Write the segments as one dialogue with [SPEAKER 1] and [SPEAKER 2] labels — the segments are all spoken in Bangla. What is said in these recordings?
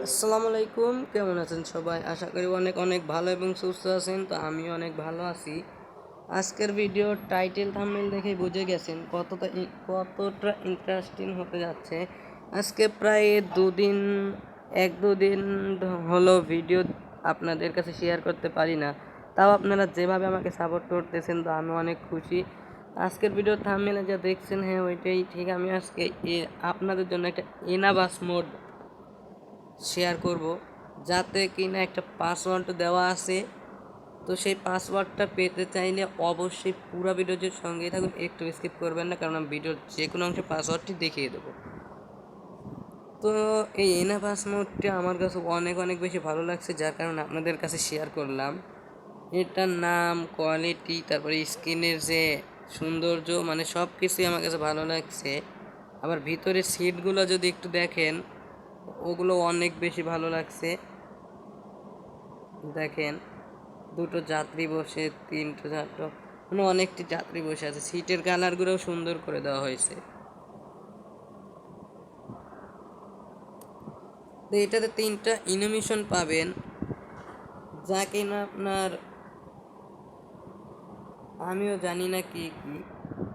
[SPEAKER 1] আসসালামু আলাইকুম, কেমন আছেন সবাই? আশা করি অনেক অনেক ভালো এবং সুস্থ আছেন। তো আমিও অনেক ভালো আছি। আজকের ভিডিও টাইটেল থাম্বনেল দেখে বুঝে গেছেন কতটা ইন্টারেস্টিং হতে যাচ্ছে। আজকে প্রায় দুদিন হলো ভিডিও আপনাদের কাছে শেয়ার করতে পারি না। তাও আপনারা যেভাবে আমাকে সাপোর্ট করতেছেন তো আমি অনেক খুশি। আজকের ভিডিও থাম্বনেলে যা দেখছেন, হ্যাঁ ওইটাই ঠিক। আমি আজকে আপনাদের জন্য একটা এনাবাস মোড শেয়ার করব, যাতে কিনা একটা পাসওয়ার্ড দেওয়া আছে। তো সেই পাসওয়ার্ডটা পেতে চাইলে অবশ্যই পুরো ভিডিওর সঙ্গেই থাকুন, একটু স্কিপ করবেন না, কারণ আমি ভিডিওর যে কোনো অংশে পাসওয়ার্ডটি দেখিয়ে দেবো। তো এই এনা পাসওয়ার্ডটি আমার কাছে অনেক অনেক বেশি ভালো লাগছে, যার কারণে আপনাদের কাছে শেয়ার করলাম। এটার নাম, কোয়ালিটি, তারপরে স্ক্রিনের যে সৌন্দর্য, মানে সব কিছুই আমার কাছে ভালো লাগছে। আবার ভিতরের সিটগুলো যদি একটু দেখেন, ওগুলো অনেক বেশি ভালো লাগছে। দেখেন, দুটো যাত্রী বসে, তিনটে চারটো, মানে অনেকটি যাত্রী বসে আছে। সিটের কালারগুলোও সুন্দর করে দেওয়া হয়েছে। তো এটাতে 3টা ইনোমিশন পাবেন, যা কিনা আপনার আমিও জানি না কি কি।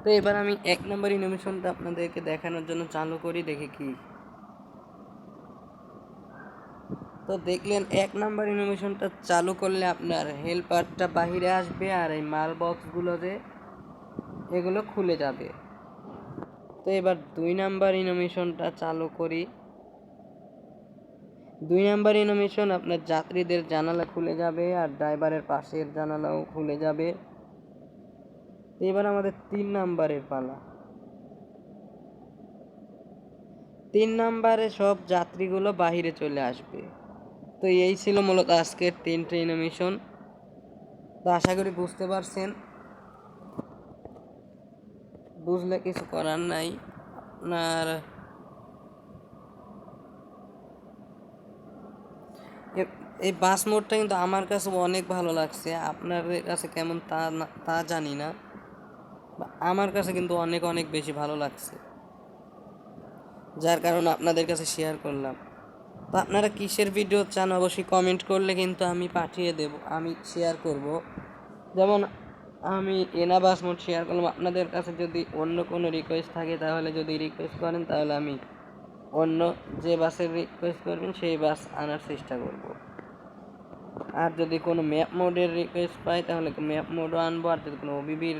[SPEAKER 1] তো এবার আমি 1 নম্বর ইনোমিশনটা আপনাদেরকে দেখানোর জন্য চালু করি, দেখি কি। তো দেখলেন, 1 নম্বর ইনোভেশনটা চালু করলে আপনার হেল্পারটা বাহিরে আসবে আর এই মাল বক্সগুলো যে এগুলো খুলে যাবে। তো এবার 2 নাম্বার ইনোভেশনটা চালু করি। 2 নাম্বার ইনোভেশন আপনার যাত্রীদের জানালা খুলে যাবে আর ড্রাইভারের পাশের জানালাও খুলে যাবে। তো এবার আমাদের 3 নাম্বারের পালা। 3 নাম্বারে সব যাত্রীগুলো বাহিরে চলে আসবে। তো এই ছিল মূলত আজকের 3টে ইনোভেশন। তো আশা করি বুঝতে পারছেন। বুঝলে কিছু করার নাই। আপনার এই বাস মোডটা কিন্তু আমার কাছে অনেক ভালো লাগছে। আপনাদের কাছে কেমন তা জানি না, আমার কাছে কিন্তু অনেক অনেক বেশি ভালো লাগছে, যার কারণে আপনাদের কাছে শেয়ার করলাম। তো আপনারা কিসের ভিডিও চান অবশ্যই কমেন্ট করলে কিন্তু আমি পাঠিয়ে দেব, আমি শেয়ার করব। যেমন আমি এনা বাস মোড শেয়ার করলাম, আপনাদের কাছে যদি অন্য কোনো রিকোয়েস্ট থাকে তাহলে যদি রিকোয়েস্ট করেন, তাহলে আমি অন্য যে বাসের রিকোয়েস্ট করবেন সেই বাস আনার চেষ্টা করব। আর যদি কোনো ম্যাপ মোডের রিকোয়েস্ট পাই তাহলে ম্যাপ মোডও আনবো, আর যদি কোনো ওবিবির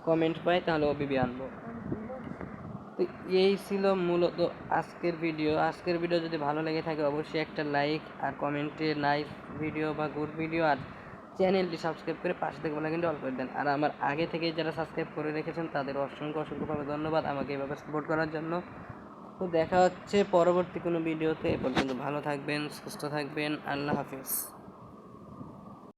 [SPEAKER 1] কমেন্ট পাই তাহলে ওবিবি আনবো। তো এই ছিল মূলত আজকের ভিডিও। আজকের ভিডিও যদি ভালো লেগে থাকে অবশ্যই একটা লাইক আর কমেন্টে নাইস ভিডিও বা গুড ভিডিও, আর চ্যানেলটি সাবস্ক্রাইব করে পাশে থেকে বলা কিন্তু অল করে দেন। আর আমার আগে থেকে যারা সাবস্ক্রাইব করে রেখেছেন তাদের অসংখ্য অসংখ্যভাবে ধন্যবাদ আমাকে এভাবে সাপোর্ট করার জন্য। তো দেখা হচ্ছে পরবর্তী কোনো ভিডিওতে। এ পর্যন্ত ভালো থাকবেন, সুস্থ থাকবেন। আল্লাহ হাফিজ।